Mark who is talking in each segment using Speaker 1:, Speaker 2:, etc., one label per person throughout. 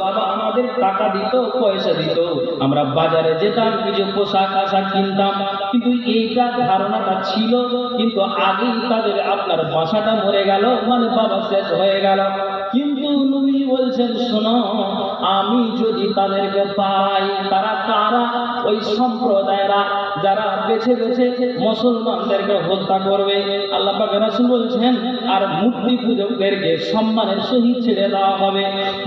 Speaker 1: বাবা আমাদের টাকা দিত, পয়সা দিত, আমরা বাজারে যেতাম, কিছু পোশাক আশাক কিনতাম, কিন্তু এইটা ধারণাটা ছিল, কিন্তু আগেই তাদের আপনার বাসাটা মরে গেল, মানে বাবা শেষ হয়ে গেল। কিন্তু নবী বলছেন শোনো, আমি যদি তাদেরকে পাই, তারা কারা? ওই সম্প্রদায়েরা যারা বেছে বেছে মুসলমানদেরকে হত্যা করবে। আল্লাহ পাক রাসূল বলছেন আর মূর্তি পূজকদেরকে সম্মানের সহিত ছেড়ে দেওয়া হবে।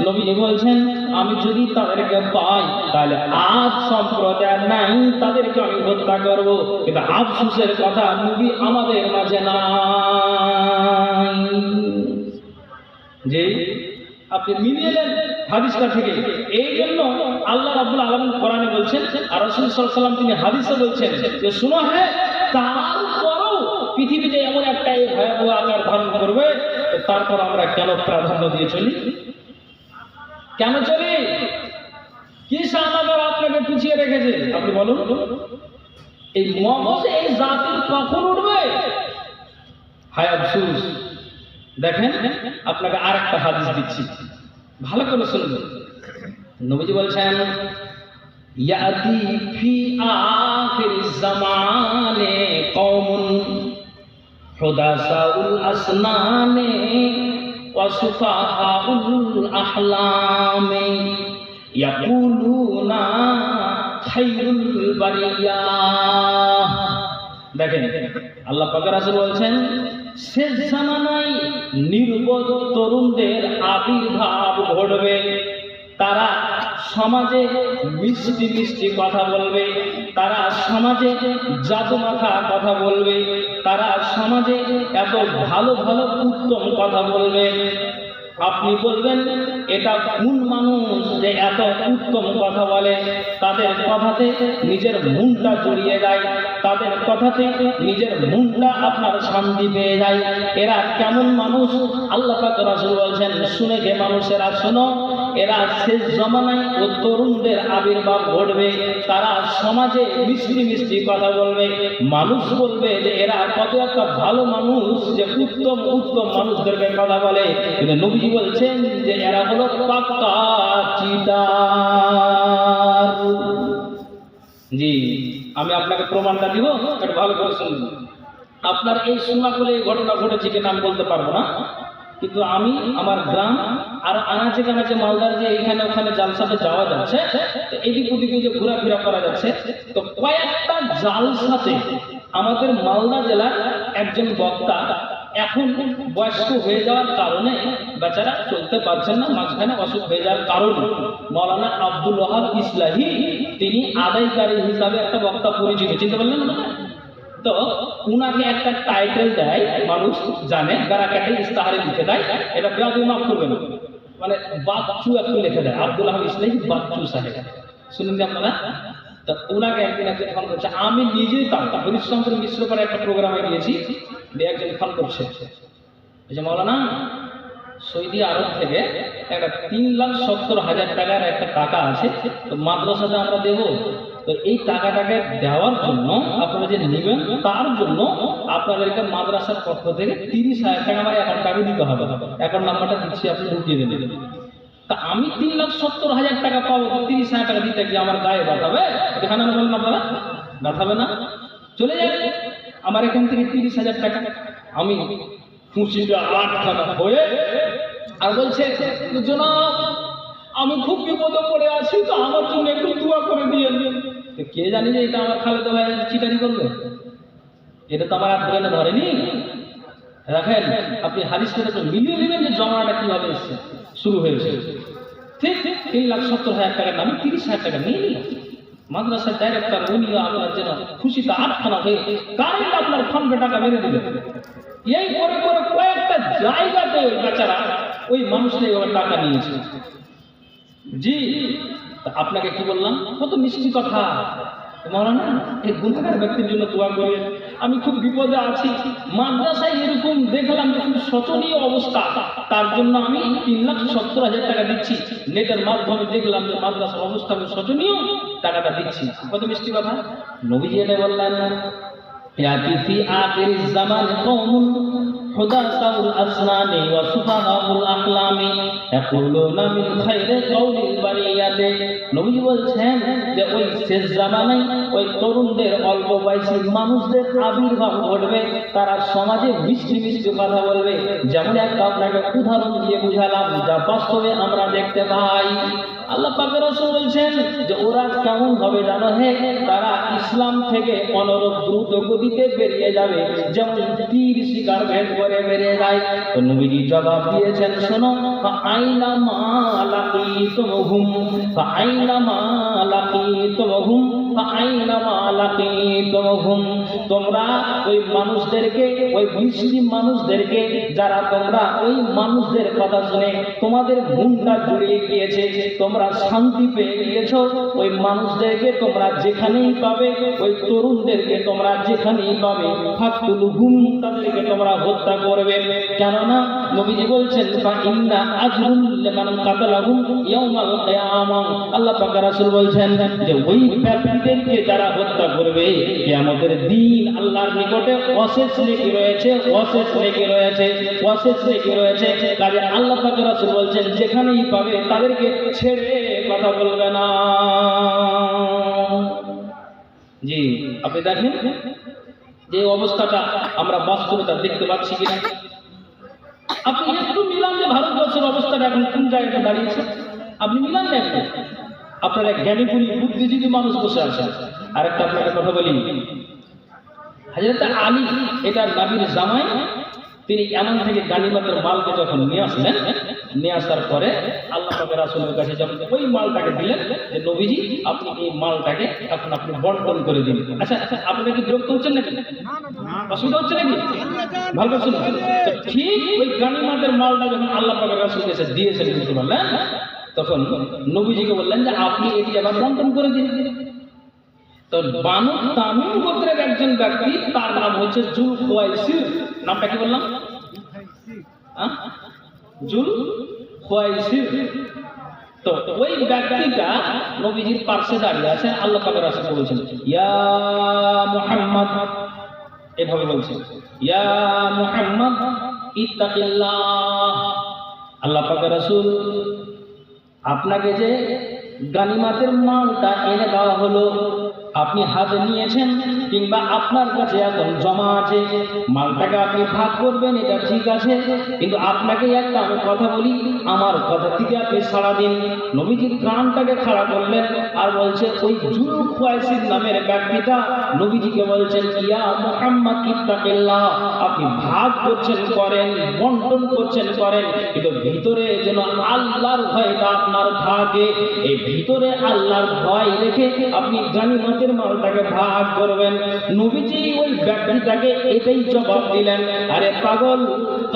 Speaker 1: নবী বলছেন আমি যদি তাদেরকে পাই, তাহলে আজ সম্প্রদায় নাই, তাদেরকে আমি হত্যা করব। কিন্তু আফসোসের কথা, নবী আমাদের মাঝে নাই। যে আপনি মিলিয়ে নেন হাদিসটা থেকে। এই জন্য আল্লাহ রাব্বুল আলামিন কোরআনে বলছেন, আর রাসূল সাল্লাল্লাহু আলাইহি ওয়াসাল্লাম তিনি হাদিসে বলছেন যে শুনো, হ্যাঁ তারপরও পৃথিবীতে এমন একটা ভয়াবহ আকার ধারণ করবে, তারপর আমরা কেন প্রাধান্য দিয়ে চলি? কেন চলি? কি সামান্য আপনাকে পিছিয়ে রেখেছে? আপনি বলুন, এই মগজে এই জাতির কখন উঠবে? হায় আফসোস। দেখেন আপনাকে আর একটা হাদিস দিচ্ছি, ভালো করে শুনবেন। নবীজি বলছেন ইয়াতি ফি আখিরিজ জামানে কওমুন হুদাসাউল আসনানে ওয়া সুফাহাউল আহলামে ইয়াকুলুনা খায়রুল বারিয়াহ। দেখেন আল্লাহ পাক রাসূল বলছেন শেষ জামানায় নির্বোধ তরুণদের আবির্ভাব ঘটবে। তারা সমাজে মিষ্টি মিষ্টি কথা বলবে, তারা সমাজে জাদুমাখা কথা বলবে, তারা সমাজে এত ভালো ভালো উত্তম কথা বলবে। আপনি বলবেন এটা কোন মানুষ যে এত উত্তম কথা বলে? তাদের কথাতে নিজের মনটা জড়িয়ে যায়, তাদের কথাতে নিজের মনটা আপনার শান্তি পেয়ে যায়। এরা কেমন মানুষ? আল্লাহ পাক রাসূল বলছেন শুনে যে মানুষেরা শোনো, এরা শেষ জমানায় ও তরুণদের আবির্ভাব ঘটবে। তারা সমাজে মিষ্টি মিষ্টি কথা বলবে, মানুষ বলবে যে এরা কত একটা ভালো মানুষ, যে উত্তম উত্তম মানুষদেরকে কথা বলে। কিন্তু নবীজি বলছেন যে এরা হলো পাক্কা চিটার। জি, আমি আপনাকে প্রমাণটা দিব, এটা ভালো করে শুনবেন। আপনার এই শোনাগুলো এই ঘটনা ঘটেছে কিনা আমি বলতে পারবো না, কিন্তু আমি আমার গ্রাম আর আনাচে কানাচে মালদার যে এখানে ওখানে জালসাতে যাওয়া যাচ্ছে, এদিক ওদিকে যে ঘোরাফেরা করা যাচ্ছে, তো কয়েকটা জালসাতে আমাদের মালদা জেলার একজন বক্তা এখন বয়স্ক হয়ে যাওয়ার কারণে বেচারা চলতে পারছেন না, মাঝখানে অসুখ হয়ে যাওয়ার কারণে মাওলানা আব্দুল ওয়াহাব ইসলাহি তিনি আদায়কারী হিসাবে একটা বক্তা পরিচিত, চিনতে পারলেন না? তো উনাকে একটা টাইটেল দেয়, মানুষ জানে, গারাকাটে ইস্তাহারে লিখে দেয়, এটা বেয়াদবি মাফ করবেন, মানে বাচ্চু একটু লিখে দেয়, আব্দুল ওয়াহাব ইসলাহি বাচ্চু সাহেব। শুনুন আপনারা। তো উনাকে একদিন একজন ফোন করছে, আমি নিজেই তার হরিশচন্দ্র মিশ্র করে একটা প্রোগ্রামে গিয়েছি, একজন ফোন করছে যে মাওলানা সৌদি আরব থেকে একটা 3,70,000 টাকার একটা টাকা আছে, তো মাদ্রাসাতে আমরা দেব, তো এই টাকাটাকে দেওয়ার জন্য আপনারা যে নেবেন তার জন্য আপনাদেরকে মাদ্রাসার পক্ষ থেকে 30,000 টাকা আমার অ্যাকাউন্টে দিতে হবে, অ্যাকাউন্ট নাম্বারটা দিচ্ছি, আপনি ঢুকিয়ে দেবেন। তা আমি 3,70,000 টাকা পাবো, 30,000 টাকা দিতে গিয়ে আমার গায়ে ব্যথাবে? এখানে বলুন আপনারা, ব্যথাবে না? চলে যাবে আমার এখান থেকে 30,000 টাকা। আমি খুশিটা আটখানা হয়ে আর বলছে জনাব আমি খুব বিপদে পড়ে আছি, তো আমার জন্য একটু দোয়া করে দিয়ে। কে জানি যে এটা আমার খালেদা ভাই চিটারি করবে? এটা তো আমার আর ব্রেনে ধরেনি। দেখেন আপনি হাদিসটা তো মিলিয়ে নেবেন যে জমানাটা কিভাবে এসছে, শুরু হয়েছে। ঠিক 3,70,000 টাকার নামে 30,000 টাকা নিয়ে নিল মাদ্রাসার ডাইরেক্টর, উনিও আপনার যেন খুশিতে আটখানা হয়ে কারেন্ট আপনার ফোনপে টাকা মেরে দিলেন। এই করে করে কয়েকটা জায়গাতে ওই বেচারা ওই মানুষটাই ওর টাকা নিয়েছে। জি, আপনাকে কি বললাম, কত মিষ্টি কথা। মাওলানা এই গুনাহগার ব্যক্তির জন্য দোয়া করেন, আমি খুব বিপদে আছি, মাদ্রাসায় এরকম দেখলাম যে খুব শোচনীয় অবস্থা, তার জন্য আমি 3,70,000 টাকা দিচ্ছি। নেটের মাধ্যমে দেখলাম যে মাদ্রাসার অবস্থা খুব শোচনীয়, টাকাটা দিচ্ছি। কত মিষ্টি কথা। নবীজি এটা বললেন ইয়াতি ফি আখিরিজ জামান কওমুন হুদাসাউল আসনানি ওয়া সুফাহাউল আহলামি ইয়াকুলুনা মিন খায়রি কাউলিল বারিয়াতে। নবী বলছেন যে ওই শেষ জামানায় ওই তরুণদের অল্প বয়সী মানুষদের আবির্ভাব ঘটবে, তারা সমাজে মিষ্টি মিষ্টি কথা বলবে। যেমন একটা আপনাকে উদাহরণ দিয়ে বুঝালাম, যা বাস্তবে আমরা দেখতে পাই। আল্লাহ পাকের রাসূল বলছেন যে ওরা কেমন হবে জানো হে, তারা ইসলাম থেকে অনরব দ্রুত গতিতে বেরিয়ে যাবে, যেমন তীর শিকার ভেদ করে বেরিয়ে যায়। তো নবীজি জবাব দিয়েছেন, শোনো, ফাআইনা মা লাকিতুমহুম ফাআইনা মা লাকিতুমহুম ফাআইনা মা লাকিতুমহুম। তোমরা ওই মানুষদেরকে, ওই মুসলিম মানুষদেরকে, যারা তোমরা ওই মানুষদের কথা শুনে তোমাদের মনটা জুড়িয়ে গিয়েছে, তোমরা শান্তি পেয়ে গিয়েছো, ওই মানুষদেরকে তোমরা যেখানেই পাবে, ওই তরুণদেরকে তোমরা যেখানেই পাবে, ফাকতুলহুম, তাদেরকে তোমরা হত্যা করবে। কেননা নবীজি বলছেন, ফাইন্না আজরুল লিমান কাতালাহুম ইয়াউমাল কিয়ামাহ। আল্লাহ পাক রাসূল বলছেন যে ওই ব্যক্তিদেরকে যারা হত্যা করবে, কিয়ামতের দিন আল্লাহর নিকটে অশেষ নেকি রয়েছে, অশেষ নেকি রয়েছে, অশেষ নেকি রয়েছে। কাজে আল্লাহ পাক রাসূল বলছেন যেখানেই পাবে তাদেরকে ছেড়ে কথা বলবে না। জি, আপনি দেখেন যে অবস্থাটা আমরা বাস্তবতা দেখতে পাচ্ছি কিনা। আপনি একটু মিলান যে ভারতবর্ষের অবস্থাটা এখন কোন জায়গায় দাঁড়িয়েছে, আপনি মিলান না একটু। আপনার এক জ্ঞানীগুণী বুদ্ধিজীবী মানুষ বসে আছেন। আর একটা আপনাকে কথা বলি, হযরত আলী, এটা নবীর জামাই, তিনি এমন থেকে গানিমতের মালকে যখন নিয়ে আসলেন, নিয়ে আসার পরে আল্লাহ পাকের রাসূলের কাছে যখন ওই মালটাকে দিলেন যে নবীজি আপনি এই মালটাকে এখন আপনি বন্টন করে দিন। আচ্ছা আচ্ছা, আপনারা কি বিরক্ত হচ্ছেন নাকি? অসুবিধা হচ্ছে নাকি? ভালো করে শুনুন। ঠিক ওই গানিমতের মালটা যখন আল্লাহ পাকের রাসূলের কাছে দিয়েছেন, বুঝতে পারলেন, তখন নবীজিকে বললেন যে আপনি এটি আবার বন্টন করে দিন। তো বানু তামিম গোত্রের একজন ব্যক্তি, তার নাম হচ্ছে জুল খুয়াইসির। নামটা কি বললাম? জুল খুয়াইসির। তো ওই ব্যক্তিটা নবীজির পাশে দাঁড়িয়ে আছে। আল্লাহ পাকের রাসূল বলেছেন, ইয়া মুহাম্মদ, এভাবে বলছেন, ইয়া মুহাম্মদ ইত্তাকিল্লাহ। আল্লাহ পাকের রাসূল আপনাকে যে গানিমাতের মালটা এনে দেওয়া হলো, আপনি হাতে নিয়েছেন কিংবা আপনার কাছে এখন জমা আছে, মালটাকে আপনি ভাগ করবেন, এটা ঠিক আছে, কিন্তু আপনাকে একটা আমি কথা বলি, আমার কথা থেকে আপনি সাড়া দিন। নবীজির প্রাণটাকে খাড়া করলেন আর বলছে, ওই জুল খুয়াইসির নামের ব্যক্তিটা নবীজিকে বলছেন, ইয়া মুহাম্মদ ইত্তাকিল্লাহ, আপনি ভাগ করছেন করেন, বন্টন করছেন করেন, কিন্তু ভিতরে যেন আল্লাহর ভয়টা আপনার থাকে। এই ভিতরে আল্লাহর ভয় রেখে আপনি গানিমতের মালটাকে ভাগ করবেন। নবীজি ওই ব্যক্তিটাকে এটাই জবাব দিলেন, আরে পাগল,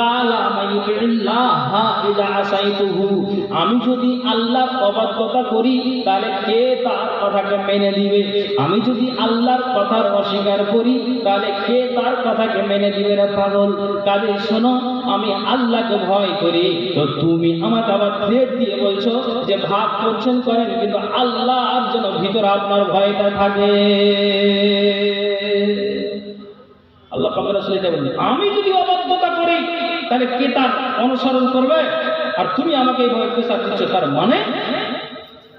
Speaker 1: কালা মাইয়ুতিল্লাহ ইযা আসাইতুহু, আমি যদি আল্লাহর অবাধ্যতা করি তাহলে কে তার কথাকে মেনে দিবে? আমি যদি আল্লাহর কথার অস্বীকার করি তাহলে কে তার কথাকে মেনে দিবে? রে পাগল, কাজে শোনো, আমি আল্লাহকে ভয় করি, তো তুমি আমাকে আবার থ্রেট দিয়ে বলছো যে ভাগ করছেন করেন, কিন্তু আল্লাহর জন্য ভিতরে আপনার ভয়টা থাকে। আল্লাহ পাকের রাসূল এটা বলেন, আমি যদি অবাধ্যতা করি তাহলে কে তার অনুসরণ করবে? আর তুমি আমাকে এইভাবে প্রেসার দিচ্ছ, তার মানে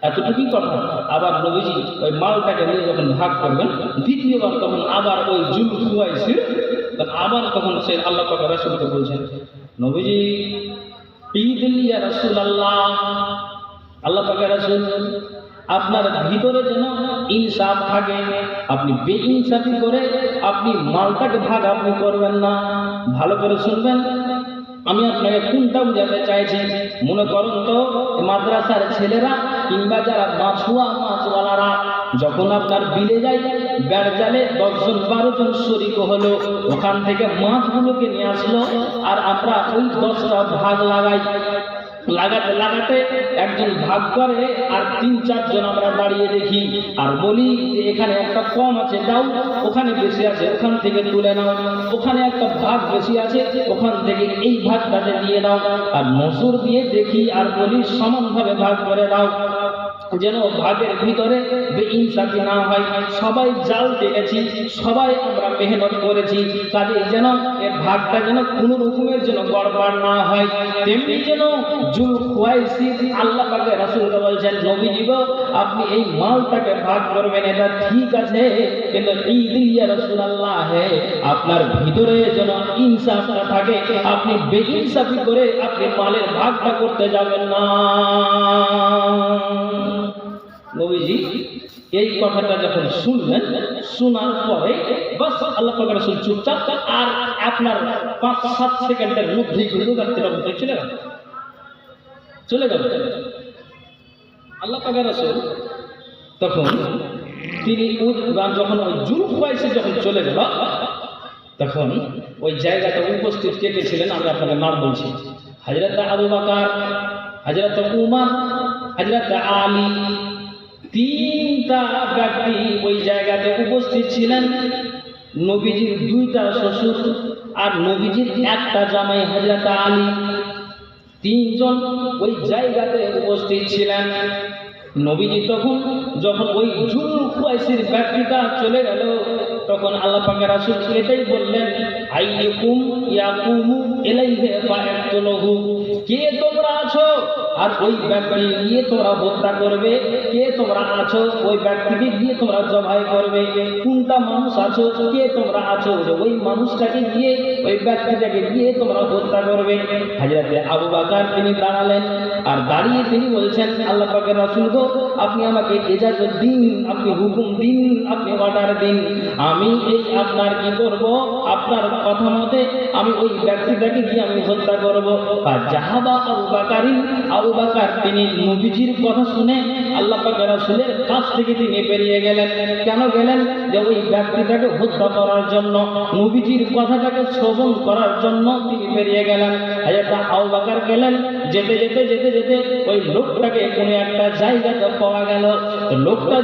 Speaker 1: এতটুকুই কথা। আবার নবীজি ওই মালটাকে নিয়ে যখন ভাগ করবেন দ্বিতীয়বার, তখন আবার ওই জুল খুয়াইসির আবার তখন সে আল্লাহ পাকের রাসূলকে বলছেন, নবীজি ইয়া রাসূলুল্লাহ, আল্লাহ পাকের রাসূল আপনার ভিতরে যেন ইনসাফ থাকে, আপনি বেইনসাফি করে আপনি মালটাকে ভাগ আপনি করবেন না। ভালো করে শুনবেন, আমি আপনাকে কোনটা বুঝাতে চাইছি। মনে করুন তো মাদ্রাসার ছেলেরা কিংবা যারা মাছওয়ালারা যখন আপনার বিলে যায়, বেড় জালে 10 জন 12 জন শরীক হলো, ওখান থেকে মাছগুলোকে নিয়ে আসলো, আর আমরা ওই 10টা ভাগ লাগাই। লাগাতে লাগাতে একজন ভাগ করে আর 3-4 জন আমরা দাঁড়িয়ে দেখি আর বলি যে এখানে একটা কম আছে, দাও, ওখানে বেশি আছে ওখান থেকে তুলে নাও, ওখানে একটা ভাগ বেশি আছে ওখান থেকে এই ভাগটাতে দিয়ে দাও, আর নজর দিয়ে দেখি আর বলি সমানভাবে ভাগ করে দাও। যেন ভাগের ভিতরে বেইনসাফি না হয়। সবাই জাল টেনেছি, সবাই আমরা মেহনত করেছি, কাজে যেন এর ভাগটা যেন কোনো রকমের যেন গড়বড় না হয়। তেমনি যেন জুল খুয়াইসি আল্লাহ পাকের রাসূল বলছেন, নবীজি গো আপনি এই মালটাকে ভাগ করবেন এটা ঠিক আছে, কিন্তু ইয়া রাসূলুল্লাহ আপনার ভিতরে যেন ইনসাফটা থাকে, আপনি বেইনসাফি করে আপনি মালের ভাগটা করতে যাবেন না। নবীজি এই কথাটা যখন শুনলেন, শোনার পরে বাস আল্লাহ পাকের রাসূল চুপচাপ, আর আপনার 5-7 সেকেন্ডের মধ্যেই কিন্তু রাত্রিটা মধ্যে চলে গেল। আল্লাহ পাকের রাসূল তখন তিনি যখন ওই জুলফাইসে যখন চলে গেল, তখন ওই জায়গাটা উপস্থিত কে কে ছিলেন আমি আপনাকে নাম বলছি। হযরত আবু বকর, হযরত উমর, হযরত আলী, তিনটা ব্যক্তি ওই জায়গাতে উপস্থিত ছিলেন। নবীজির 2টা শ্বশুর আর নবীজির একটা জামাই হযরত আলী, 3 জন ওই জায়গাতে উপস্থিত ছিলেন। নবীজি তখন যখন ওই জুলফাইসির ব্যক্তিটা চলে গেল, তখন আল্লাহ পাকের রাসূল এটাই বললেন, আইয়ুকুম ইয়াকুমু ইলাইহি ফায়াকতুলহু, কে তোমরা আছো আর ওই ব্যক্তি গিয়ে তোমরা হত্যা করবে, কে তোমরা আছো ওই ব্যক্তিকে গিয়ে তোমরা জবাই করবে, কোনটা মানুষ আছো, কে তোমরা আছো যে ওই মানুষটাকে গিয়ে ওই ব্যক্তিটাকে গিয়ে তোমরা হত্যা করবে। হযরত আবু বকর তিনি দাঁড়ালেন, আর দাঁড়িয়ে তিনি বলছেন, আল্লাহ পাকের রাসূল গো আপনি আমাকে ইজাজত দিন, আপনি হুকুম দিন, আপনি অর্ডার দিন, আমি এই আপনার কি করব, আপনার কথা মতে আমি ওই ব্যক্তিটাকে গিয়ে আমি হত্যা করব। আর জাহাবা আবু বকর, আবু বকর তিনি নবীজির কথা শুনে আল্লাহ পাকের রাসূলের কাছ থেকে তিনি বেরিয়ে গেলেন। কেন গেলেন? যে ওই ব্যক্তিটাকে হত্যা করার জন্য, নবীজির কথাটাকে শ্রবণ করার জন্য তিনি বেরিয়ে গেলেন। হযরত আবু বকর গেলেন, যেতে যেতে যেতে যেতে ওই লোকটাকে কোনো একটা জায়গাতে পাওয়া গেল। তো লোকটা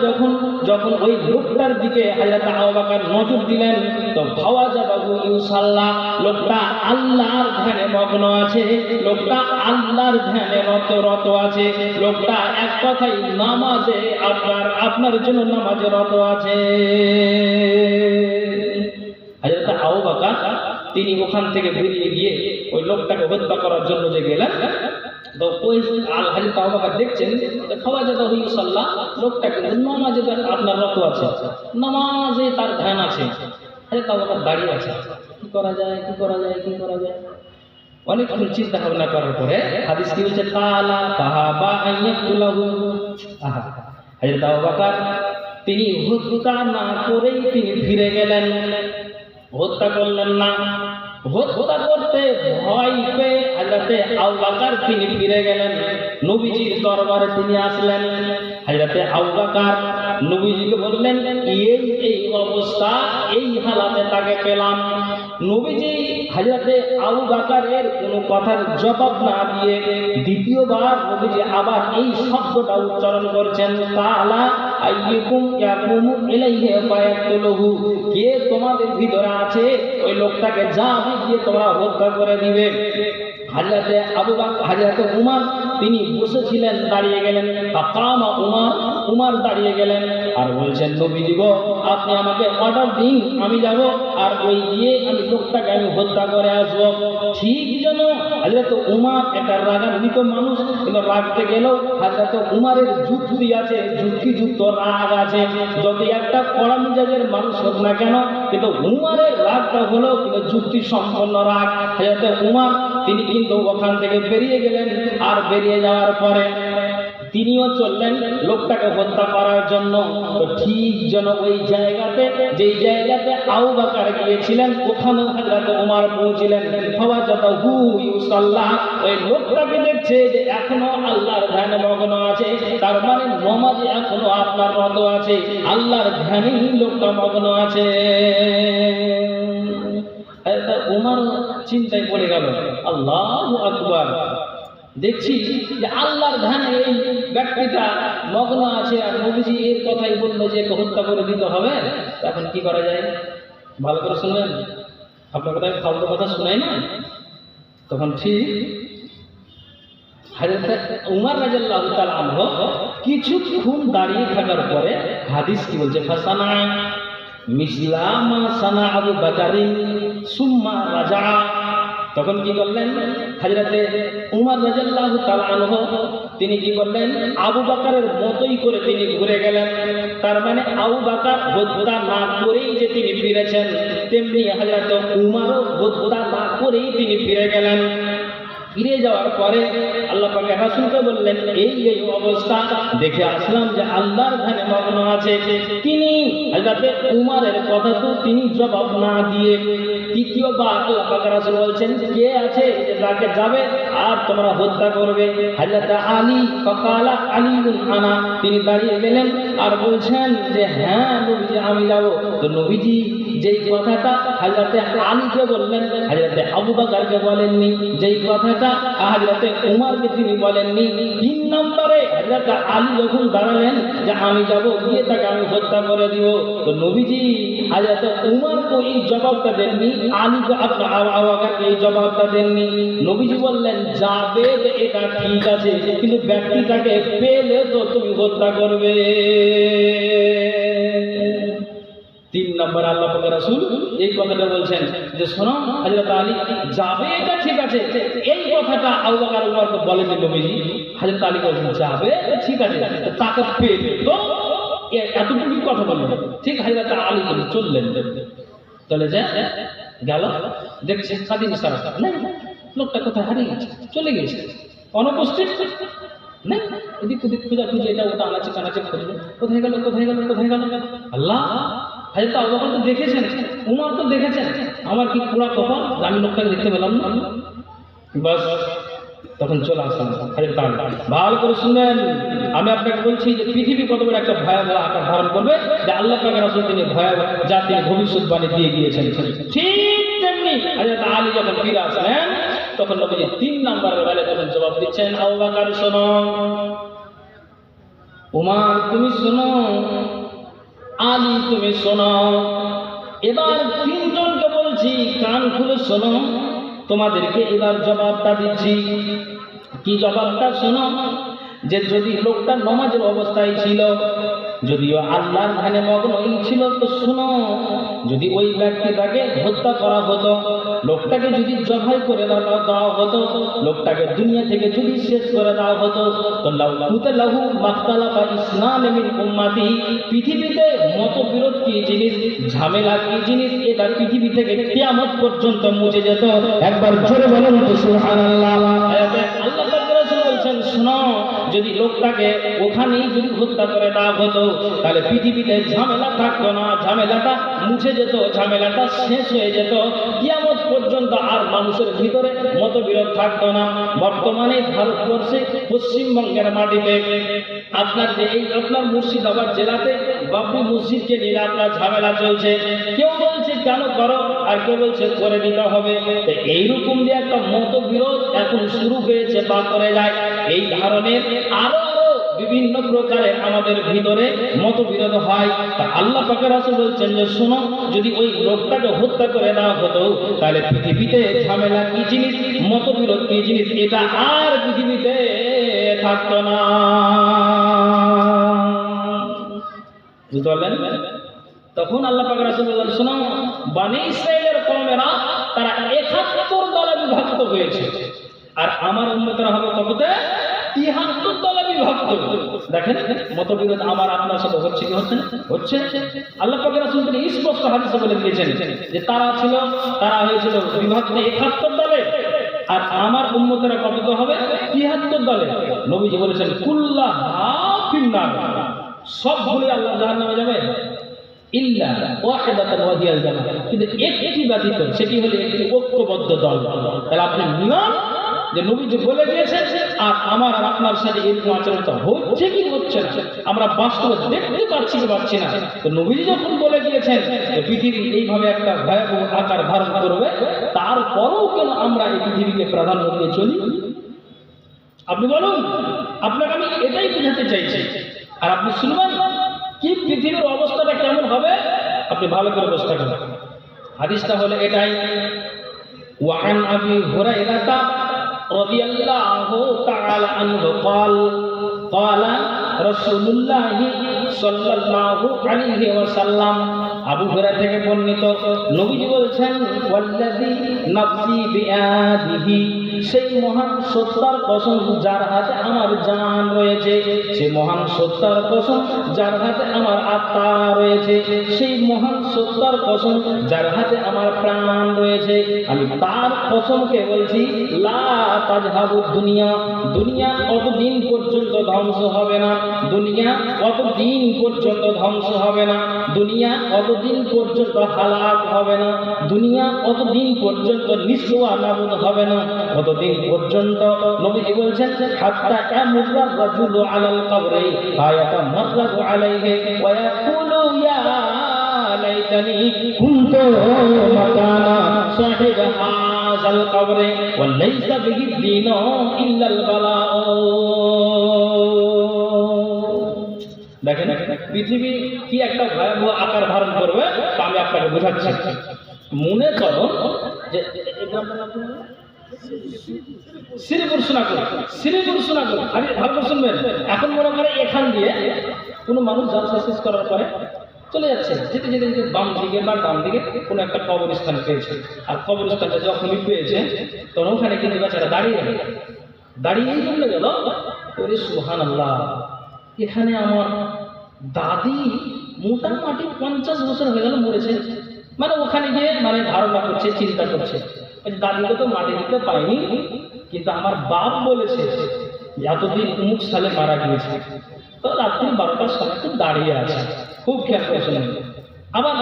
Speaker 1: যখন ওই লোকটার দিকে হযরত আবু বকর নজর দিলেন, তো ফাওয়াজাবাহু ইউসাল্লাহ, লোকটা আল্লাহর ধ্যানে মগ্ন আছে, লোকটা আল্লাহর ধ্যানে রত আছে, লোকটা এক কথাই নামাজে আপনার জন্য নামাজে রত আছে। হযরত আবু বকর তিনি ওখান থেকে বেরিয়ে গিয়ে ওই লোকটাকে হত্যা করার জন্য যে গেলেন, তো ওই হযরত আবু বকর দেখছেন ফাওয়াজাবাহু ইউসাল্লাহ, লোকটা কিন্তু নামাজে আপনার রত আছে, নামাজে তার ধ্যান আছে। হযরত আবু বকর দাঁড়িয়ে আছে, কি করা যায়, কি করা যায়, কি করা যায়। অনেকক্ষণ চিন্তা ভাবনা করার পরে হাদিস কি বলছে, তাআলা তাহাবা আইয়াতুলাহু, হযরত আবু বকর তিনি হত্যা না করেই তিনি ফিরে গেলেন, হত্যা করলেন না। হত্যা করতে ভয় পেয়ে হযরত আবু বকর তিনি ফিরে গেলেন, নবীজির দরবারে তিনি আসলেন। হযরত আবু বকর নবীজিকে বললেন, এই অবস্থা, এই হালাতে তাকে পেলাম। নবীজি হযরত আবু বকরের কোনো কথার জবাব না দিয়ে দ্বিতীয়বার নবীজি আবার এই শব্দটা উচ্চারণ করছেন, তাআলা আইয়ুকুম ইয়াকুমু ইলাইহি ফায়াকতুলহু, কে তোমাদের ভিতরে আছে ওই লোকটাকে যা গিয়ে তোমরা হত্যা করে দিবে। হযরত আবু বকর, হযরত উমর তিনি বসেছিলেন, দাঁড়িয়ে গেলেন, ফাকামা উমর দাঁড়িয়ে গেলেন আর বলছেন, নবীজি গো আপনি আমাকে অর্ডার দিন, আমি যাব আর ওই গিয়ে আমি লোকটাকে আমি হত্যা করে আসবো। ঠিক যেন হযরত উমর একটা রাগান্বিত মানুষ, কিন্তু রাগতে গেলেও হযরত উমরের যুক্তি আছে, যুক্তিযুক্ত রাগ আছে। যদি একটা কড়া মিজাজের মানুষ হোক না কেন, কিন্তু উমরের রাগটা হলো কিন্তু যুক্তি সম্পন্ন রাগ। হযরত উমর তিনি কিন্তু ওখান থেকে বেরিয়ে গেলেন, আর বেরিয়ে যাওয়ার পরে তিনিও চললেন লোকটাকে হত্যা করার জন্য। তো ঠিক যেন ওই জায়গাতে, যেই জায়গাতে আবু বকর গিয়েছিলেন, ওখানে হযরত উমর পৌঁছিলেন। ফাওয়াজাবাহু ইউসাল্লাহ, ওই লোকটাকে দেখছে যে এখনো আল্লাহর ধ্যানে মগ্ন আছে, তার মানে নামাজে এখনো আপনার রত আছে, আল্লাহর ধ্যানেই লোকটা মগ্ন আছে। উমর চিন্তায় পড়ে গেল, আল্লাহু আকবার, দেখছি যে আল্লাহর ধ্যানে এই ব্যক্তিটা মগ্ন আছে, আর নবীজি এর কথাই বললো যে হত্যা করে দিতে হবে। এখন কি করা যায়? ভালো করে শুনবেন, আপনার কথা ফালতু কথা শোনাই না। তখন ঠিক হযরত উমর রাদিয়াল্লাহু তাআলা আনহু কিছুক্ষণ দাঁড়িয়ে থাকার পরে হাদিস কি বলছে, ফাসানা মিসলামা সানা আবু বাকারিন সুম্মা রাজা। তখন কি করলেন হযরতে উমর রাদিয়াল্লাহু তাআলা আনহু, তিনি কি করলেন, আবু বকরের মতোই করে তিনি ঘুরে গেলেন। তার মানে আবু বকর হত্যা না করেই যে তিনি ফিরেছেন, তেমনি হযরতে উমরও হত্যা না করেই তিনি ফিরে গেলেন। ফিরে যাওয়ার পরে আল্লাহ পাক রাসূলকে বললেন, এই এই অবস্থা দেখে আসলাম যে আল্লাহর ধ্যানে মগ্ন আছে। তিনি হযরতে উমরের কথা তো তিনি জবাব না দিয়ে তৃতীয়বার আল্লাহ পাক রাসূল বলছেন, কে আছে যে তাকে যাবে আর তোমরা হত্যা করবে? হযরতে আলী, ফাকালা আলীউন আনা, তিনি দাঁড়িয়ে গেলেন আর বলছেন যে হ্যাঁ নবীজি আমি যাব। তো নবীজি যেই কথাটা হযরতে আলীকে বললেন, হযরতে আবু বকরকে বলেননি। যেই কথাটা হযরতে উমরকে তিনি বলেননি। 3 নম্বরে হযরতে আলী যখন দাঁড়ালেন যে আমি যাব, গিয়ে তাকে আমি হত্যা করে দিব, তো নবীজি হযরতে উমরকে এই জবাবটা দেননি, আলীকে আপনার আবু বকরকে এই জবাবটা দেননি। নবীজি বললেন, যাবে এটা ঠিক আছে, কিন্তু ব্যক্তিটাকে পেলে তো তুমি হত্যা করবে। 3 নম্বর আল্লাহ পাক রাসূল এই কথাটা বলছেন যে শোনো হযরত আলী, যাবে এটা ঠিক আছে, এই কথাটা আবু বকর উমরকে বলেনি নবীজি। হযরত আলী বলেন যাবে এটা ঠিক আছে, তাকে পেলে তো এতটুকু কথা বললেন। ঠিক হযরত আলী চললেন, চলে যায় গেল, দেখছে স্বাধীন সারা নেই, লোকটা কোথায় হারিয়ে গেছে, চলে গেছে, অনুপস্থিত নেই। এদিক ওদিক খোঁজাখুঁজি, এটা ওটা আনাচে কানাচে খুঁজলো, কোথায় গেল কোথায় গেল কোথায় গেল। আল্লাহ, হযরত আবু বকর তো দেখেছেন, উমর তো দেখেছেন, আমার কি পুরা কপাল আমি লোকটাকে দেখতে পেলাম না। বাস তখন চলে আসলাম হযরত আলী। ভালো করে শুনেন, আমি আপনাকে বলছি যে পৃথিবী কত বড় একটা ভয়াবহ আকার ধারণ করবে, যে আল্লাহ পাক রাসূল তিনি ভয়াবহ জাতির ভবিষ্যৎবাণী দিয়ে গিয়েছেন। ঠিক তেমনি হযরত আলী যখন ফিরে আসলেন, তখন নবীজি 3 নম্বরের বেলায় তখন জবাব দিচ্ছেন, আবু বকর শোনো, উমর তুমি শোনো, আলী তুমি শোনো। এবার 3 জনকে বলছি কান খুলে শোনো, তোমাদেরকে এবার জবাবটা দিচ্ছি। কি জবাবটা শোনো, যে যদি লোকটা নামাজের অবস্থায় ছিল, যদিও আল্লাহর ধ্যানে মগ্নই ছিল, তো শোনো, যদি ওই ব্যক্তিটাকে হত্যা করা হতো, লোকটাকে যদি জবাই করে দেওয়া হতো, লোকটাকে দুনিয়া থেকে যদি শেষ করে দেওয়া হতো, তো লাহু মাখতালাফা ইসলামে মিন উম্মতি, পৃথিবীতে মতবিরোধ কি জিনিস, ঝামেলা কি জিনিস, এটা পৃথিবী থেকে কিয়ামত পর্যন্ত মুছে যেত। একবার জোরে বলুন তো সুবহানাল্লাহ। আল্লাহ পাক রাসূল বলছেন, শোনো, যদি লোকটাকে ওখানেই যদি হত্যা করে দেওয়া হতো, তাহলে পৃথিবীতে ঝামেলা থাকতো না, ঝামেলাটা মুছে যেত, ঝামেলাটা শেষ হয়ে যেত, কিয়ামত পর্যন্ত আর মানুষের ভিতরে মতবিরোধ থাকতো না। বর্তমানে ভারতবর্ষে পশ্চিমবঙ্গের মাটিতে আপনার যে এই আপনার মুর্শিদাবাদ জেলাতে বাবরি মসজিদকে নিয়ে আপনার ঝামেলা চলছে, কেউ বলছে কেন করো, আর কেউ বলছে করে দিতে হবে। এইরকম যে একটা মতবিরোধ এখন শুরু হয়েছে বা করে যায়, এই ধরনের আরো বিভিন্ন প্রকারের আমাদের ভিতরে মতবিরোধ হয়। তা আল্লাহ পাক রাসূল বলছেন যে শোনো, যদি ওই লোকটাকে হত্যা করে দেওয়া হতো, তাহলে পৃথিবীতে ঝামেলা কি জিনিস, মতবিরোধ কি জিনিস, এটা আর পৃথিবীতে থাকতো না। বুঝতে পারলেন? তখন আল্লাহ পাক রাসূল বললেন, শোনো, বনি ইসরাইলের কওমেরা তারা ৭১ দলে বিভক্ত হয়েছে, আর আমার উম্মতেরা হবে কততে? ৭৩ দলে বিভক্ত। দেখেন মতবিরোধ আমার আপনার সাথে হচ্ছে কি হচ্ছে না? হচ্ছে। আল্লাহ পাক রাসূল তিনি স্পষ্ট হাদিসে বলে দিয়েছেন যে তারা হয়েছিল বিভক্ত ৭১ দলে, আর আমার উম্মতেরা কত হবে? ৭৩ দলে। নবীজি বলেছেন কুল্লাহা ফিন্নার, সবগুলো আল্লাহর জাহান্নামে যাবে ইল্লা ওয়াহিদাতান ওয়াহিয়াল জান্নাহ, কিন্তু একটি ব্যতীত, সেটি হলো একটি ঐক্যবদ্ধ দল। তাহলে আপনি নিয়ম যে নবীজি বলে দিয়েছেন, আর আমার আর আপনার সাথে এরকম আচরণটা হচ্ছে কি হচ্ছে না, আমরা বাস্তবে দেখতে পাচ্ছি কি পাচ্ছি না। তো নবীজি যখন বলে দিয়েছেন যে পৃথিবী এইভাবে একটা ভয়াবহ আকার ধারণ করবে, তারপরেও কেন আমরা এই পৃথিবীকে প্রাধান্য দিয়ে চলি? আপনি বলুন, আপনাকে আমি এটাই বোঝাতে চাইছি। আর আপনি শুনবেন কি পৃথিবীর অবস্থাটা কেমন হবে, আপনি ভালো করে বুঝতে পারবেন। হাদিসটা হলো এটাই, ওয়ান আবি হুরায়রা রাদিয়াল্লাহু তাআলা আনহু قال ক্বালা রাসূলুল্লাহ সাল্লাল্লাহু আলাইহি ওয়াসাল্লাম। আবু হুরায়রা থেকে বর্ণিত, নবীজি বলছেন, ওয়াল্লাযী নাফসি বিয়াদিহি, সেই মহান সত্তার কসম যার হাতে আমার জান রয়েছে, সেই মহান সত্তার কসম যার হাতে আমার আত্মা রয়েছে, সেই মহান সত্তার কসম যার হাতে আমার প্রাণ রয়েছে, আমি তার কসমকে বলছি, লা তাযহাবু দুনিয়া, দুনিয়া কতদিন পর্যন্ত ধ্বংস হবে না, দুনিয়া কতদিন পর্যন্ত ধ্বংস হবে না, দুনিয়া কতদিন পর্যন্ত হালাক হবে না, দুনিয়া কতদিন পর্যন্ত নিঃস্ব নাবুদ হবে না, কতদিন পর্যন্ত। নবীজি বলছেন, হাত্তা ইয়ামুররা রাজুলু আলাল কবরি ফায়াতামাররাগু আলাইহি ওয়া ইয়াকুলু ইয়া লাইতানি কুনতু মাকানা সাহিব হাযাল কবরি ওয়া লাইসা বিহি দীনু ইল্লাল বালাউ। দেখেন পৃথিবী কি একটা ভয়াবহ আকার ধারণ করবে তা আমি আপনাকে বোঝাচ্ছি। মনে করো যে শ্রীপুর সোনাপুর, শ্রীপুর সোনাপুর, ভালো শুনবেন। এখন মনে করে এখান দিয়ে কোনো মানুষ জালসা শেষ করার পরে চলে যাচ্ছে, যেতে যেতে যেতে বাম দিকে বা ডান দিকে কোনো একটা কবরস্থান পেয়েছে, আর কবরস্থানটা যখনই পেয়েছে তখন ওখানে কিন্তু বেচারা দাঁড়িয়েই বলে গেল, ওরে সুবহানাল্লাহ, এখানে আমার দাদি মোটামুটি 50 বছর হয়ে গেল মরেছে। মানে ওখানে গিয়ে মানে ধারণা করছে, চিন্তা করছে, দাদিকে তো মাটি দিতে পাইনি, কিন্তু আমার বাপ বলেছে এতদিন অমুক সালে মারা গিয়েছে, তো রাত্রি 12টার সময় তো দাঁড়িয়ে আছে, খুব খেয়াল করে শুনেন। আবার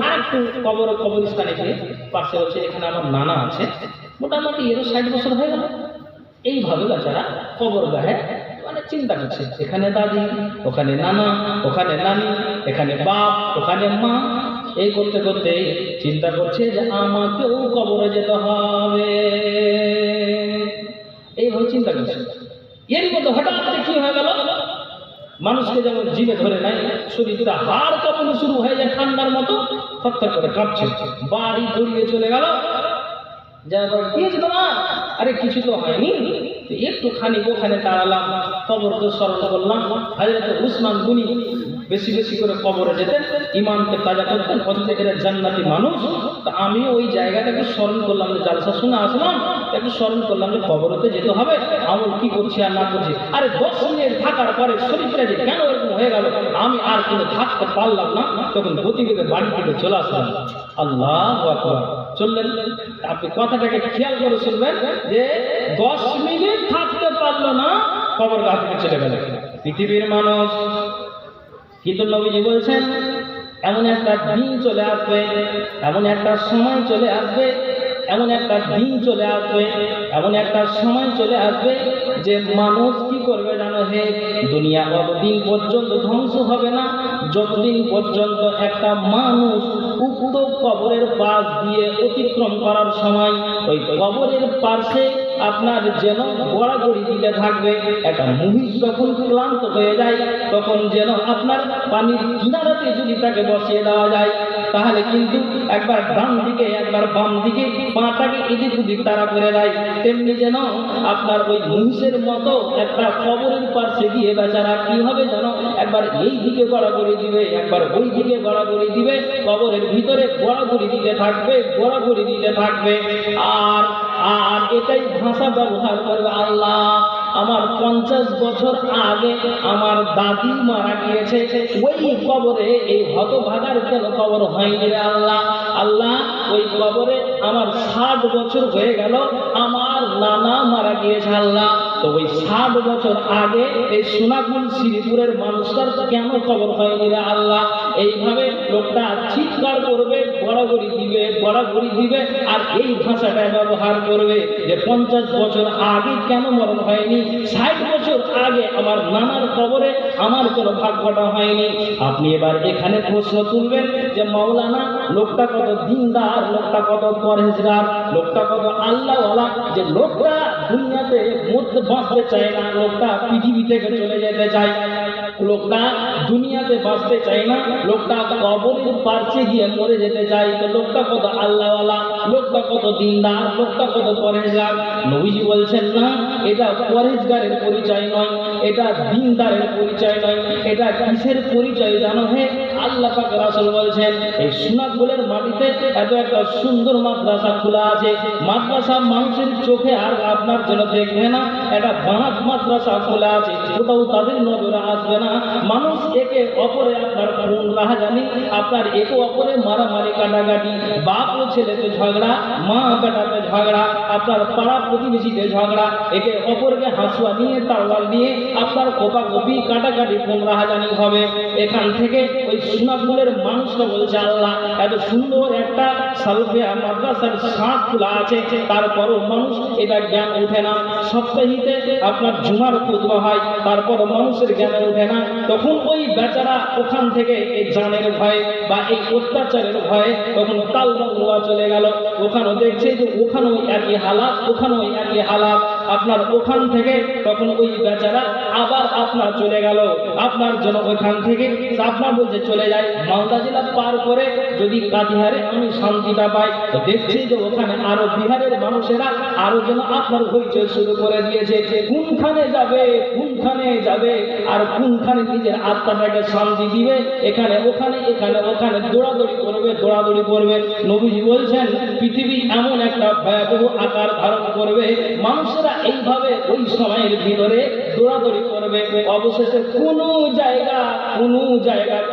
Speaker 1: আর একটু কবরস্থানে গিয়ে পাশে হচ্ছে, এখানে আমার নানা আছে, মোটামুটি এরও 60 বছর হয়ে গেল। এইভাবে বেচারা কবর গায়ে মানে চিন্তা করছে, এখানে দাদি, ওখানে নানা, ওখানে নানি, এখানে বাপ, ওখানে মা, এই করতে করতে চিন্তা করছে যে আমাকেও কবরে যেতে হবে, এইভাবে চিন্তা করছে। এর মধ্যে হঠাৎ কি হয়ে গেল, মানুষকে যেমন জিভে ধরে নাই, শরীরটা হাড় কাঁপানো শুরু হয়ে যায়, ঠান্ডার মতো থরথর করে কাঁপছে, বাড়ি দৌড়িয়ে চলে গেল। আরে কিছু তো হয়নি, একটুখানি ওখানে দাঁড়ালাম, কবরকে স্মরণ করলাম। হযরত উসমান গনি বেশি বেশি করে কবরে যেতেন, ইমানকে তাজা করতেন, অথচ এরা জান্নাতি মানুষ। তা আমি ওই জায়গাটাকে স্মরণ করলাম, যে জালসা শুনে আসলাম, একটু স্মরণ করলাম যে কবরতে যেতে হবে, আমল কি করছি আর না করছি। আরে 10 মিনিট থাকার পরে শরীরটা যে কেন এরকম হয়ে গেল, আমি আর কিন্তু থাকতে পারলাম না, তখন গতিবেগে বাড়ি থেকে চলে আসলাম। আল্লাহু আকবার, চললেন। আপনি কথাটাকে খেয়াল করে শুনবেন, যে 10 মিনিট থাকতে পারলো না, কবর গা থেকে চলে গেল পৃথিবীর মানুষ। কিন্তু নবীজি বলছেন, এমন একটা দিন চলে আসবে, এমন একটা সময় চলে আসবে, এমন একটা দিন চলে আসবে, এমন একটা সময় চলে আসবে, যে মানুষ কি করবে জানো? হে দুনিয়া কতদিন পর্যন্ত ধ্বংস হবে না, যতদিন পর্যন্ত একটা মানুষ উক্ত কবরের পাশ দিয়ে অতিক্রম করার সময় ওই কবরের পাশে আপনার যেন গড়াগড়ি দিতে থাকবে। একটা মহিষ যখন ক্লান্ত হয়ে যায়, তখন যেন আপনার পানির কিনারাতে যদি তাকে বসিয়ে দেওয়া যায়, তাহলে কিন্তু একবার ডান দিকে একবার বাম দিকে পাটাকে এদিক ওদিক তারা করে দেয়, তেমনি যেন আপনার ওই মহিষের মতো একটা কবরের পাশে গিয়ে বেচারা কি হবে যেন, একবার এই দিকে গড়াগড়ি দিবে, একবার ওই দিকে গড়াগড়ি দিবে, কবরের ভিতরে গড়াগড়ি দিতে থাকবে, গড়াগড়ি দিতে থাকবে। আর আর এটাই ভাষা ব্যবহার করবে, আল্লাহ আমার 50 বছর আগে আমার দাদি মারা গিয়েছে, ওই কবরে এই হতভাগার কেন কবর হয়নি রে আল্লাহ। আল্লাহ ওই কবরে আমার 60 বছর হয়ে গেল, আমার নানা মারা গিয়েছে আল্লাহ, তো ওই 60 বছর আগে এই সোনাগুল শ্রীপুরের মানুষটার কেন কবর হয়নি রে আল্লাহ। এইভাবে লোকটা চিৎকার করবে, গড়াগড়ি দিবে, গড়াগড়ি দিবে, আর এই ভাষাটা ব্যবহার করবে যে 50 বছর আগে কেন মরণ হয়নি, 60 বছর আগে আমার নানার কবরে আমার কোনো ভাগ্যটা হয়নি। আপনি এবার এখানে প্রশ্ন তুলবেন যে মাওলানা, লোকটা কত দিনদার, লোকটা কত পরহেজগার, লোকটা কত আল্লাহওয়ালা, যে লোকটা দুনিয়াতে মধ্যে বাঁচতে চায় না, লোকটা পৃথিবী থেকে চলে যেতে চায়, লোকটা দুনিয়াতে বাঁচতে চায় না, লোকটা কবরের পাশে গিয়ে মরে যেতে চায়, তো লোকটা কত আল্লাহওয়ালা, লোকটা কত দিনদার, লোকটা কত পরহেজগার। নবীজি বলছেন না, এটা পরহেজগারের পরিচয় নয়, নয়, এটা দিনদারের পরিচয় নয়, এটা কিসের পরিচয় জানো হে? আল্লাহ পাক রাসূল বলছেন এই সুনাগুলের মাটিতে এত একটা সুন্দর মাদ্রাসা খোলা আছে, মাদ্রাসা মানুষের চোখে আর আপনার জন্য দেখবে না, এটা বানাত মাদ্রাসা খোলা আছে, কোথাও তাদের নজরে আসবে না। মানুষ একে অপরে আপনার খুন রাহাজানি, আপনার একে অপরে মারামারি কাটাকাটি, বাপ ও ছেলেতে ঝগড়া, মা বেটাতে ঝগড়া, আপনার পাড়া প্রতিবেশীতে ঝগড়া, একে অপরকে হাসুয়া নিয়ে তারওয়াল নিয়ে আপনার কোপাকুপি কাটাকাটি খুন রাহাজানি হবে। এখান থেকে ওই সুনাগুলের মানুষরা বলছে আল্লাহ এত সুন্দর একটা সালফিয়া মাদ্রাসার সাত খোলা আছে, তারপরও মানুষ এটা জ্ঞান ওঠে না। সপ্তাহিতে আপনার জুমার খুতবা হয়, তারপর মানুষের জ্ঞানে ওঠে না। তখন ওই বেচারা ওখান থেকে এই জানের ভয়ে বা এই অত্যাচারের ভয়ে তখন তাল বাংলা চলে গেল, ওখানেও দেখছে যে ওখানেও একই হালাত, ওখানেও একই হালাত। আপনার ওখান থেকে তখন ওই বেচারা আবার আপনার চলে গেল আপনার জন্য ওইখান থেকে আপনার বলছে চলে যায় মালদা জেলা পার করে যদি কাটিহারে আমি শান্তিটা পাই, তো দেখছি যে ওখানে আরো বিহারের মানুষেরা আরো যেন আপনার হইচই শুরু করে দিয়েছে, কোনখানে যাবে কোনখানে যাবে আর কোনখানে নিজের আত্মাটাকে শান্তি দিবে, এখানে ওখানে এখানে ওখানে দৌড়াদৌড়ি করবে দৌড়াদৌড়ি করবে। নবীজি বলছেন পৃথিবী এমন একটা ভয়াবহ আকার ধারণ করবে, মানুষেরা এইভাবে ওই সময়ের ভিতরে দৌড়াদৌড়ি করবে, অবশেষে কোনো জায়গা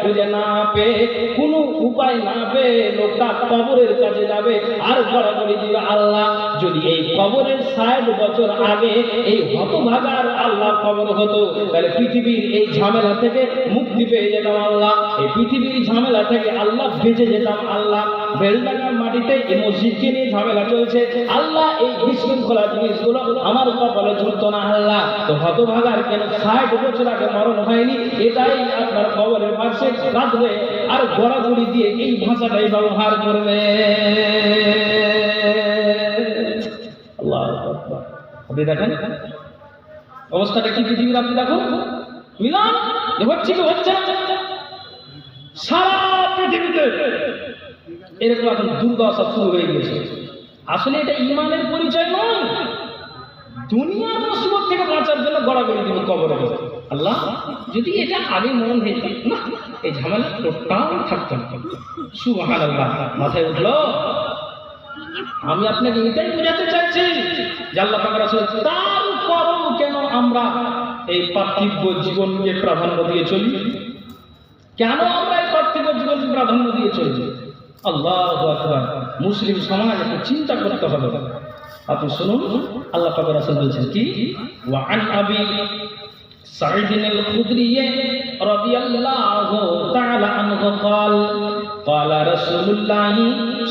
Speaker 1: খুঁজে না পেয়ে, কোনো উপায় না পেয়ে লোকটা কবরের কাছে যাবে আর গড়াগড়ি দিবে আল্লাহ যদি এই কবরের 60 বছর আগে এই হতভাগার আল্লাহ কবর হতো, তাহলে পৃথিবীর এই ঝামেলা থেকে মুক্তি পেয়ে যেতাম আল্লাহ, এই পৃথিবীর ঝামেলা থেকে আল্লাহ বেঁচে যেতাম আল্লাহ। বেলডাঙ্গার মাটিতে এই মসজিদকে নিয়ে ঝামেলা চলছে আল্লাহ, এই বিশৃঙ্খলা জিনিসগুলো আমার কপালে ঝুলতো না আল্লাহ। তো হতভাগার কেন 60 বছর আগে মরণ হয়নি, এটাই আপনার কবরের পাশে কাঁদবে আর গড়াগড়ি দিয়ে এই ভাষাটাই ব্যবহার করবে। আল্লাহু আকবার। আপনি দেখেন অবস্থাটা কি পৃথিবীর, আপনি দেখুন মিলান হচ্ছে কি হচ্ছে না, সারা পৃথিবীতে এরকম এখন দুর্দশা শুরু হয়ে গেছে। আসলে এটা ইমানের পরিচয় নয়, দুনিয়ার মুসিবত থেকে বাঁচার জন্য গড়াগড়ি দিব কবরে। আল্লাহ যদি এটা আগে মন হইত না এই ঝামেলা টোটাল থাকতো না। সুবহানাল্লাহ, মাথায় উঠলো। আমি আপনাকে এটাই বোঝাতে চাচ্ছি যে আল্লাহ পাক রাসূল তারপরও কেন আমরা এই পার্থিব জীবনকে প্রাধান্য দিয়ে চলি, কেন আমরা এই পার্থিব জীবনকে প্রাধান্য দিয়ে চলি? আল্লাহু আকবার। মুসলিম সমাজ একটু চিন্তা করতে হবে। আপনি শুনুন আল্লাহ পাক রাসূল বলছেন কি, ওয়া আন আবি সাঈদ আল-খুদরি রাদিয়াল্লাহু তাআলা আনহু قال قال رسول الله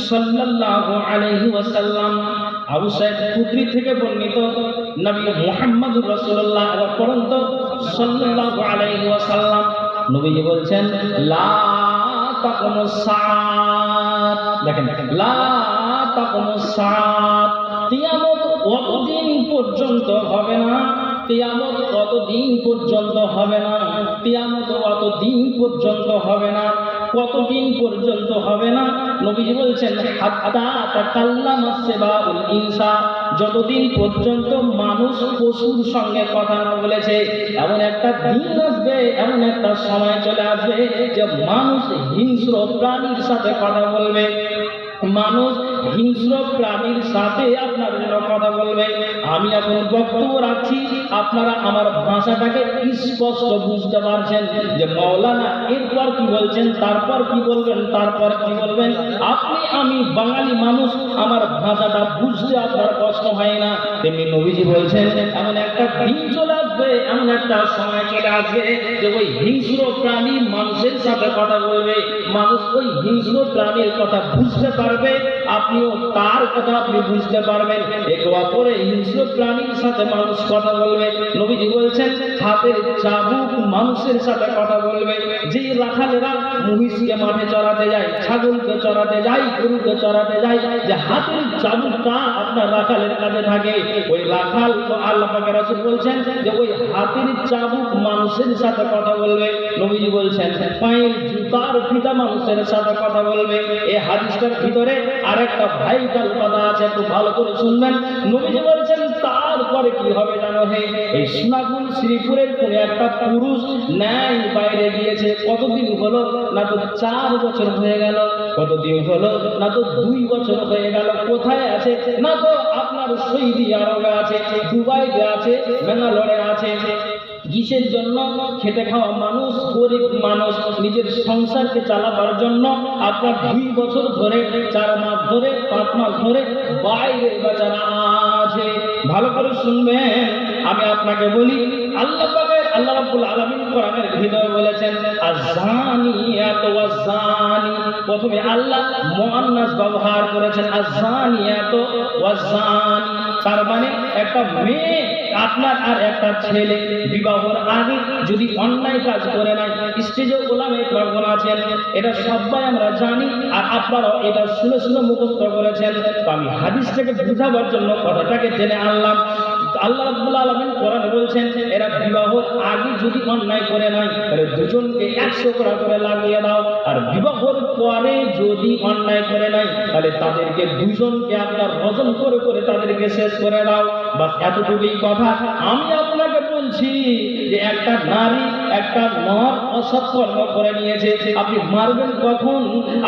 Speaker 1: সাল্লাল্লাহু আলাইহি ওয়াসাল্লাম, আবু সাঈদ খুদরি থেকে বর্ণিত নবী মুহাম্মদুর রাসূলুল্লাহ পর্যন্ত সাল্লাল্লাহু আলাইহি ওয়াসাল্লাম নবীজি বলছেন লা তাকুমুস সাআত, দেখেন লা তাকুমুস সাআত, কিয়ামত কতদিন পর্যন্ত হবে না, কিয়ামত কতদিন পর্যন্ত হবে না, কিয়ামত কতদিন পর্যন্ত হবে না, কতদিন পর্যন্ত হবে না? নবীজি বলছেন হাত্তা তাকাল্লামা সিবাউল ইনসা, যতদিন পর্যন্ত মানুষ পশুর সঙ্গে কথা না বলেছে। এমন একটা দিন আসবে, এমন একটা সময় চলে আসবে যে মানুষ হিংস্র প্রাণীর সাথে কথা বলবে, মানুষ হিংস্র প্রাণীর সাথে আপনার জন্য কথা বলবে। আমি এখন বক্তব্য রাখছি, আপনারা আমার ভাষাটাকে স্পষ্ট বুঝতে পারছেন যে মাওলানা এরপর কি বলছেন, তারপর কি বলবেন, তারপর কি বলবেন। আপনি আমি বাঙালি মানুষ, আমার ভাষাটা বুঝতে আপনার কষ্ট হয় না, তেমনি নবীজি বলছেন এমন একটা দিন চলে আসবে, এমন একটা সময় চলে আসবে যে ওই হিংস্র প্রাণী মানুষের সাথে কথা বলবে, মানুষ ওই হিংস্র প্রাণীর কথা বুঝতে পারবে, আপনিও তার কথা আপনি বুঝতে পারবেন। একে অপরে হিংস্র প্রাণীর সাথে মানুষ কথা বলবে। নবীজি বলছেন হাতের চাবুক মানুষের সাথে কথা বলবে। যে রাখালেরা মহিষকে মাঠে চড়াতে যায়, ছাগলকে চড়াতে যায়, গরুকে চড়াতে যায়, যে হাতের চাবুকটা আপনার রাখালের কাছে থাকে, ওই রাখাল আল্লাহ পাকের রাসূল বলছেন যে ওই হাতের চাবুক মানুষের সাথে কথা বলবে। নবীজি বলছেন পায়ের জুতার ফিতা মানুষের সাথে কথা বলবে। এই হাদিসটার ভিতরে আরেকটা ভাইটাল কথা আছে, একটু ভালো করে শুনবেন। নবীজি বলছেন তারপরে কি হবে জানো হে, এই সোনাগুল শ্রীপুরের কোন একটা পুরুষ ন্যায় বাইরে গিয়েছে। কতদিন হলো? না তো 4 বছর হয়ে গেল। কতদিন হলো? না তো 2 বছর হয়ে গেল। কোথায় আছে? না তো আপনার সৌদি আরবে আছে, দুবাইতে আছে, ব্যাঙ্গালোরে আছে। কিসের জন্য? খেটে খাওয়া মানুষ, গরিব মানুষ, নিজের সংসারকে চালাবার জন্য আপনার 2 বছর ধরে, 4 মাস ধরে, 5 মাস ধরে বাইরে বেচারা আছে। ভালো করে শুনবেন, আমি আপনাকে বলি, আল্লাহ পাকের, আল্লাহ রাব্বুল আলামিন কোরআনের ভিতরে বলেছেন আয-যানিয়াতু ওয়াজ-যানি। প্রথমে আল্লাহ মুআন্নাস ব্যবহার করেছেন আয-যানিয়াতু ওয়াজ-যানি, তার মানে একটা মেয়ে আপনার আর একটা ছেলে বিবাহের আগে যদি অন্যায় কাজ করে নাই, স্টেজে ওলামায়ে কেরাম আছেন, এটা সবাই আমরা জানি, আর আপনারাও এটা শুনে শুনে মুখস্থ করেছেন। তো আমি হাদিস থেকে বুঝাবার জন্য কথাটাকে টেনে আনলাম। আল্লাহ রাব্বুল আলামিন কোরআনে বলছেন এরা বিবাহের আগে যদি অন্যায় করে নাই তাহলে দুজনকে 100 করে লাগিয়ে দাও, আর বিবাহের পরে যদি অন্যায় করে নাই তাহলে তাদেরকে দুজনকে আপনার রজম করে করে তাদেরকে শেষ করে দাও। বাস এতটুকুই কথা। আমি আপনাকে বলছি যে একটা নারী, একটা নর অসৎকর্ম করে নিয়েছে, আপনি মারবেন কখন?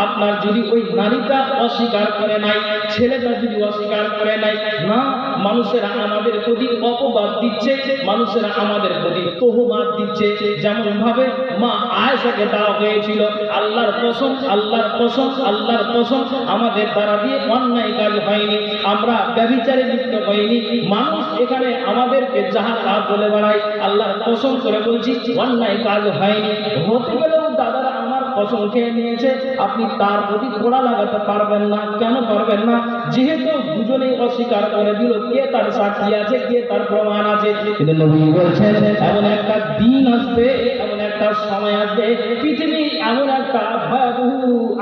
Speaker 1: আপনার যদি ওই নারীটা অস্বীকার করে নাই, ছেলেটা যদি অস্বীকার করে নাই, না মানুষেরা আমাদের প্রতি অপবাদ দিচ্ছে, মানুষেরা আমাদের প্রতি তহমাত দিচ্ছে। যেমন ভাবে মা আয়েশাকে দেওয়া হয়েছিল, আল্লাহর কসম, আল্লাহর কসম, আল্লাহর কসম, আমাদের দ্বারা দিয়ে অন্যায় কাজ হয়নি, আমরা ব্যভিচারে লিপ্ত হইনি। মানুষ এখানে আমাদেরকে যাহা তা বলে বেড়ায়, আল্লাহর কসম করে বলছি অন্যায় কাজ হয়নি। হতে গেলেও দাদারা আমার কসম খেয়ে নিয়েছে, আপনি তার প্রতি ঘোড়া লাগাতে পারবেন না। কেন পারবেন না? যেহেতু দুজনেই অস্বীকার করে দিল, কে তার সাক্ষী আছে, কে তার প্রমাণ আছে? কিন্তু নবী বলছেন এমন একটা দিন আসবে, এমন একটা সময় আসবে, পৃথিবী এমন একটা ভয়াবহ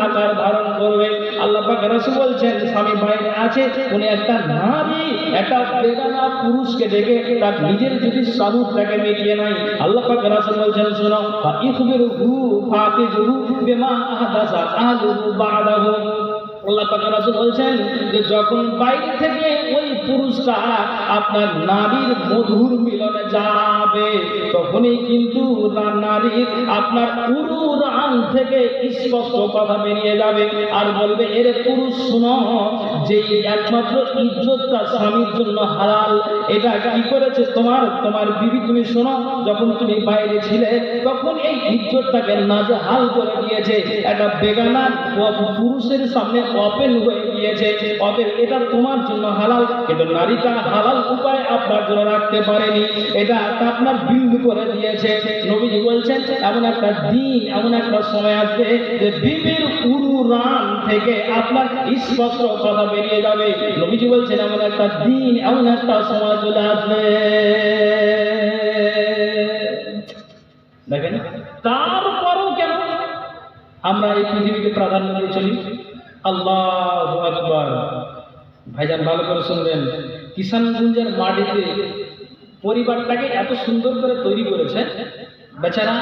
Speaker 1: আকার ধারণ করবে। আল্লাহ পাক রাসূল বলছেন স্বামী বাইরে আছে, উনি একটা নারী একটা বেগানা পুরুষকে দেখে তার নিজের যদি সাধুটাকে মিটিয়ে নাই, আল্লাহ পাক রাসূল বলছেন শোনো, ইখবিরহু ফাতিজহু বিমা আহদাসা আহলুহু বা'দাহু। আল্লাহ পাক রাসূল বলছেন যে যখন বাইরে থেকে ওই পুরুষটা আপনার নারীর মধুর মিলনে যাবে, তখনই কিন্তু নারীর আপনার উরুর আন থেকে স্পষ্ট কথা বেরিয়ে যাবে আর বলবে, এর পুরুষ শুনো, যে একমাত্র ইজ্জতটা স্বামীর জন্য হালাল, এটা কি করেছে তোমার বিবি, তুমি শোনো, যখন তুমি বাইরে ছিলে তখন এই ইজ্জতটাকে নাজেহাল করে দিয়েছে, একটা বেগানা পুরুষের সামনে ওপেন হয়ে গিয়েছে, অতএব এটা তোমার জন্য হালাল, কিন্তু নারীটা হালাল উপায় আপনার জন্য রাখতে পারেনি, এটা আপনার বিন্দু করে দিয়েছে। নবীজি বলছেন এমন একটা দিন, এমন একটা সময় আসবে যে বিবির উরুরান থেকে আপনার স্পষ্ট কথা বেরিয়ে যাবে। নবীজি বলছেন এমন একটা দিন, এমন একটা সময় চলে আসবে। দেখেন, তারপরেও কেন আমরা এই পৃথিবীকে প্রাধান্য দিয়ে চলি? আল্লাহু আকবার। ভাইজান ভালো করে শুনবেন, কিষানগঞ্জের মাটিতে পরিবারটাকে এত সুন্দর করে তৈরি করেছে, বেচারা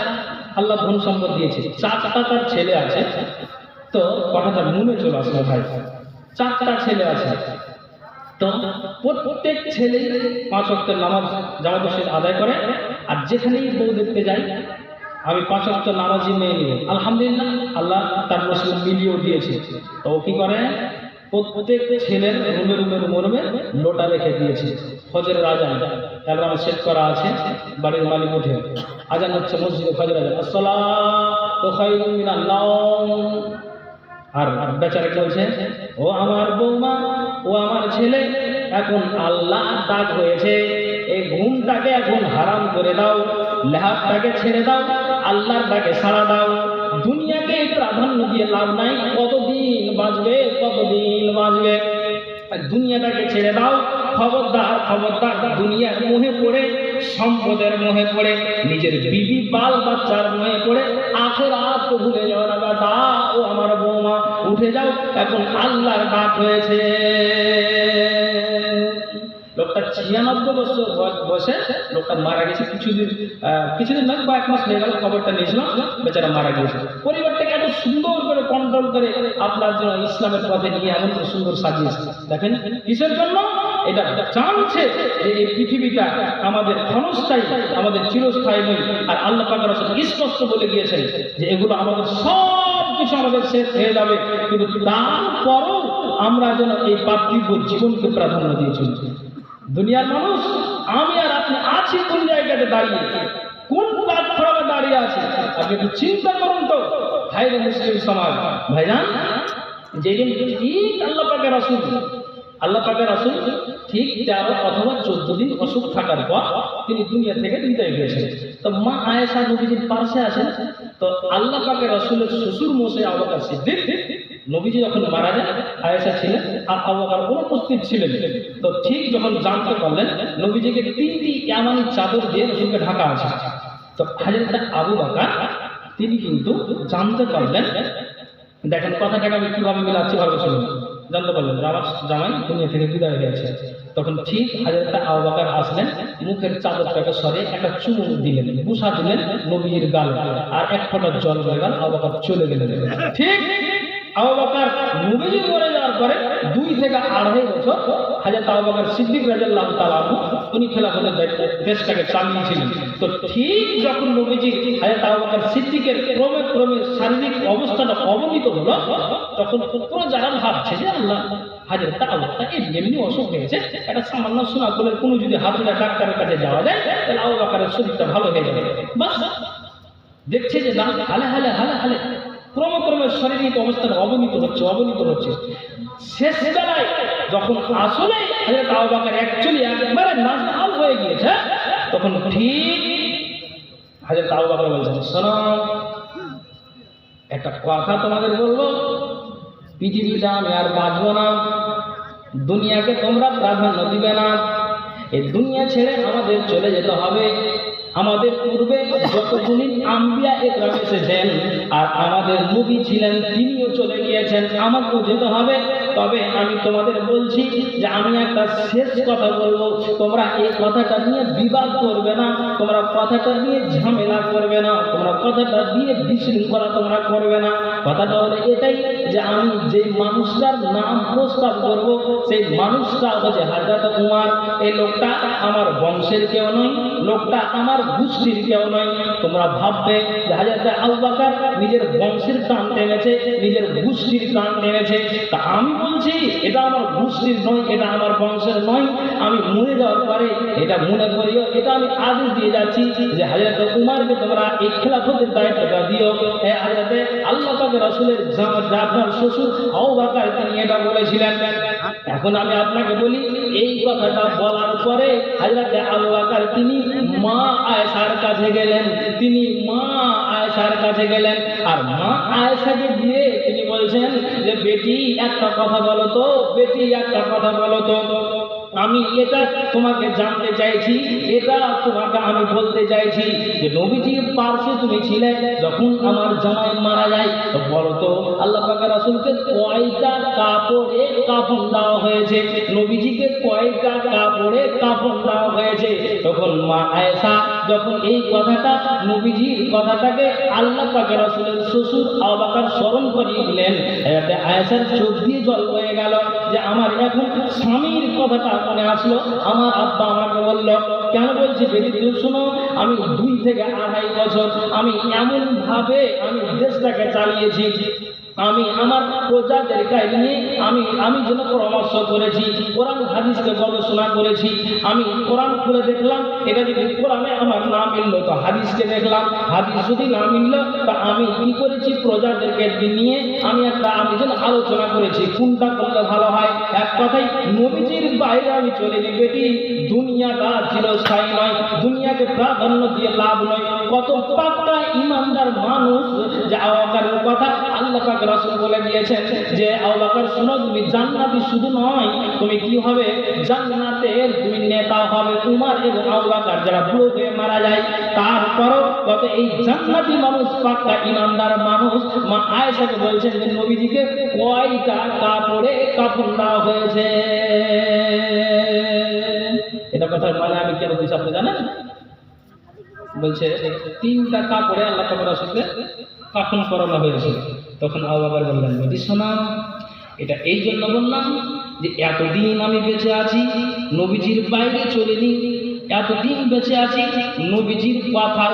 Speaker 1: আল্লাহ ধন সম্পদ দিয়েছে, 4টা তার ছেলে আছে। তো কথাটা মনে চলে আসলো ভাই, 4টা ছেলে আছে, তো প্রত্যেক ছেলে 5 ওয়াক্তের নামাজ জামাত মসজিদ আদায় করে, আর যেখানেই বউ দেখতে যায় আমি 5 ওয়াক্ত নামাজি মেয়ে নিব, আলহামদুলিল্লাহ আল্লাহ তার নসিব মিলিয়েও দিয়েছে। তো ও কি করে, প্রত্যেক ছেলের রুমে লোটা রেখে দিয়েছে, ফজরের আজান অ্যালার্ম সেট করা আছে, বাড়ির মালিক উঠে আজান হচ্ছে, মসজিদে ফজর আজান, আসসালাতু খায়রুম মিনান নাওম। আর বেচারা বলছে, ও আমার বৌমা, ও আমার ছেলে, এখন আল্লাহ ডাক হয়েছে, এই ঘুমটাকে এখন হারাম করে দাও, লেহাবটাকে ছেড়ে দাও, আল্লাহর ডাকে সাড়া দাও, দুনিয়াকে প্রাধান্য দিয়ে লাভ নাই, কতদিন বাঁচবে, কতদিন বাঁচবে, দুনিয়াটাকে ছেড়ে দাও, খবরদার খবরদার, দুনিয়ার মোহে পড়ে, সম্পদের মোহে পড়ে, নিজের বিবি বাল বাচ্চার মোহে পড়ে আখিরাত ভুলে যাও না বেটা। ও আমার বৌমা, উঠে যাও, এখন আল্লাহর ডাক হয়েছে। লোকটা 96 বছর বসে লোকটা মারা গেছে, কিছুদিন নয়, কয়েক মাস হয়ে গেল, খবরটা নিয়েছিলাম, বেচারা মারা গিয়েছে। পরিবারটাকে এত সুন্দর করে কন্ট্রোল করে আপনার জন্য ইসলামের পথে নিয়ে এমন সুন্দর সাজিয়েছে। দেখেন কিসের জন্য? এটা জানছে যে এই পৃথিবীটা আমাদের ক্ষণস্থায়ী, আমাদের চিরস্থায়ী নয়। আর আল্লাহ পাক রাসূল স্পষ্ট বলে গিয়েছেন যে এগুলো আমাদের সব কিছু আমাদের শেষ হয়ে যাবে, কিন্তু তারপরও আমরা যেন এই পার্থিব জীবনকে প্রাধান্য দিয়েছি। দুনিয়ার মানুষ আমি আর আপনি আছি কোন জায়গাতে দাঁড়িয়ে, কোন প্ল্যাটফর্মে দাঁড়িয়ে আছে, আপনি একটু চিন্তা করুন তো। ভাইরা মুসলিম সমাজ, ভাইজান, যেদিন ঠিক আল্লাহ পাকের রাসূল ঠিক 13 অথবা 14 দিন অসুখ থাকার পর তিনি দুনিয়া থেকে বিদায় হয়েছেন। তো মা আয়েশা নবীজির পাশে আছেন। তো আল্লাহ পাকের রাসূলের শ্বশুর মশাই আবু বকর সিদ্দিক, নবীজি যখন মারা যান আয়েশা ছিলেন আর আবু বকর অনুপস্থিত ছিলেন। তো ঠিক যখন জানতে পারলেন নবীজিকে 3টি ইয়ামানি চাদর দিয়ে রসুলকে ঢাকা আছে, তো হযরত আবু বকর তিনি কিন্তু জানতে পারলেন, দেখেন কথাটাকে আমি কিভাবে মিলাচ্ছি ভালো শুনুন। জানতে পারলেন আমার জামাই দুনিয়া থেকে বিদায় হয়েছে। তখন ঠিক হযরত আবু বকর আসলেন, মুখের চাদরটাকে সরে একটা চুমু দিলেন, বুসা দিলেন নবীজির গালে, আর এক ফোঁটা জল হয়ে গেল, আবু বকর চলে গেলেন। ঠিক আবু বকর নবীজি মরে যাওয়ার পরে 2 থেকে 2.5 বছর হযরত আবু বকর সিদ্দিক রাদিয়াল্লাহু তাআলা উনি খেলাফতের দায়িত্ব দেশটাকে চালিয়েছিলেন। তো ঠিক যখন নবীজি হযরত আবু বকর সিদ্দিকের ক্রমে ক্রমে শারীরিক অবস্থাটা অবনতি হলো, তখন পুরো যারা ভাবছে যে আল্লাহ হযরত আবু বকর এমনি অসুখ হয়েছে, একটা সামান্য শোনা বলে কোনো যদি হাতুড়া ডাক্তারের কাছে যাওয়া যায় তাহলে আবু বকরের শরীরটা ভালো হয়ে যাবে। বাস দেখছে যে না, হালে হালে হালে হালে ক্রমে ক্রমে শারীরিক অবস্থার অবনীত হচ্ছে। শেষ বেলায় যখন আসলে হযরত আবু বকর অ্যাকচুয়ালি একবারে নাজেহাল হয়ে গিয়েছে, তখন ঠিক হযরত আবু বকর বলছেন, শোনো একটা কথা তোমাদের বলবো, পৃথিবীটা আমি আর বাঁচবো না, দুনিয়াকে তোমরা প্রাধান্য দিবে না, এই দুনিয়া ছেড়ে আমাদের চলে যেতে হবে। আমাদের পূর্বে যতগুলি আম্বিয়া একরাম এসেছেন আর আমাদের নবী ছিলেন তিনিও চলে গিয়েছেন, আমাকেও যেতে হবে। তবে আমি তোমাদের বলছি যে আমি একটা শেষ কথা বলবো, তোমরা এই কথাটা নিয়ে বিবাদ করবে না, তোমরা কথাটা নিয়ে ঝামেলা করবে না, তোমরা কথাটা দিয়ে বিশৃঙ্খলা তোমরা করবে না। কথাটা হলো এটাই যে আমি যে মানুষটার নাম প্রস্তাব করব সেই মানুষটা হচ্ছে হযরত উমর। এই লোকটা আমার বংশের কেউ নয়, লোকটা আমার গোষ্ঠীর কেউ নয়। তোমরা ভাববে যে হযরত আবু বকর নিজের বংশের টান টেনেছে, নিজের গোষ্ঠীর টান টেনেছে। তা আমি বলছি এটা আমার গোষ্ঠীর নয়, এটা আমার বংশের নয়। আমি মরে যাওয়ার পরে এটা মনে করিও, এটা আমি আদেশ দিয়ে যাচ্ছি যে হযরত উমরকে তোমরা এই খেলাফতের দায়িত্বটা দিও। হযরত আল্লাহ পাকের রাসূলের জাফর শ্বশুর আবু বকর তিনি এটা বলেছিলেন। এখন আমি আপনাকে বলি, এই কথাটা বলার পরে হযরত আবু বকর তিনি মা আয়েশার কাছে গেলেন, আর মা আয়েশাকে গিয়ে তিনি বলছেন যে বেটি একটা কথা বলো তো, আমি এটা তোমাকে জানতে চাইছি, এটা তোমাকে আমি বলতে চাইছি যে নবীজির পাশে তুমি ছিলে যখন আমার জামাই মারা যায়, তো বলো তো আল্লাহ পাকের রাসূলকে কয়টা কাপড়ে কাফন দেওয়া হয়েছে, নবীজিকে কয়টা কাপড়ে কাফন দেওয়া হয়েছে। তখন মা আয়েশা যখন এই কথাটা নবীজির কথাটাকে আল্লাহ পাকের রাসূলের শ্বশুর আবু বকর স্মরণ করিয়ে দিলেন, আয়েশার চোখ দিয়ে জল বয়ে গেল যে আমার এখন স্বামীর কথাটা মনে আসলো। আমার আব্বা আমাকে বলল, কেন বলছি বেটি তুমি শোনো, আমি 2 থেকে 2.5 বছর আমি এমন ভাবে আমি দেশটাকে চালিয়েছি, আমি আমার প্রজাদেরকে নিয়ে আমি যেন পরামর্শ করেছি, কোরআন হাদিসকে গবেষণা করেছি। আমি কোরআন খুলে দেখলাম, এটা যদি কোরআনে আমার না মিললো তো হাদিসকে দেখলাম, হাদিস যদি না মিললো তা আমি কি করেছি প্রজাদেরকে নিয়ে আমি যেন আলোচনা করেছি কোনটা করলে ভালো হয়। এক কথাই নবীজির বাইরে আমি চলে যাই বেটি, দুনিয়াটা চিরস্থায়ী নয়, দুনিয়াকে প্রাধান্য দিয়ে লাভ নয়। কত পাক্কা ইমানদার মানুষ যে আবু বকরের কথা আল্লাহ পাক রাসূল বলে দিয়েছেন যে আবু বকর শোনো, তুমি জান্নাতি শুধু নয়, তুমি কি হবে জান্নাতের তুমি নেতা হবে। উমর এবং আবু বকর যারা বুড়ো হয়ে মারা যায়, তারপরও কত এই জান্নাতি মানুষ পাক্কা ইমানদার মানুষ মা আয়েশাকে বলছেন যে নবীজিকে কয়টা কাপড়ে কাফন দেওয়া হয়েছে। এটা কথার মানে আমি কেন বলছি আপনি জানেন? বলছে 3টা কাপড়ে আল্লাহ পাক রাসূলকে কাফন করানো হয়েছে। তখন আবু বকর বললেন, বেটি শোনা, এটা এই জন্য বললাম যে এতদিন আমি বেঁচে আছি, নবীজির বাইরে চলিনি, এতদিন বেঁচে আছি, নবীজির কথার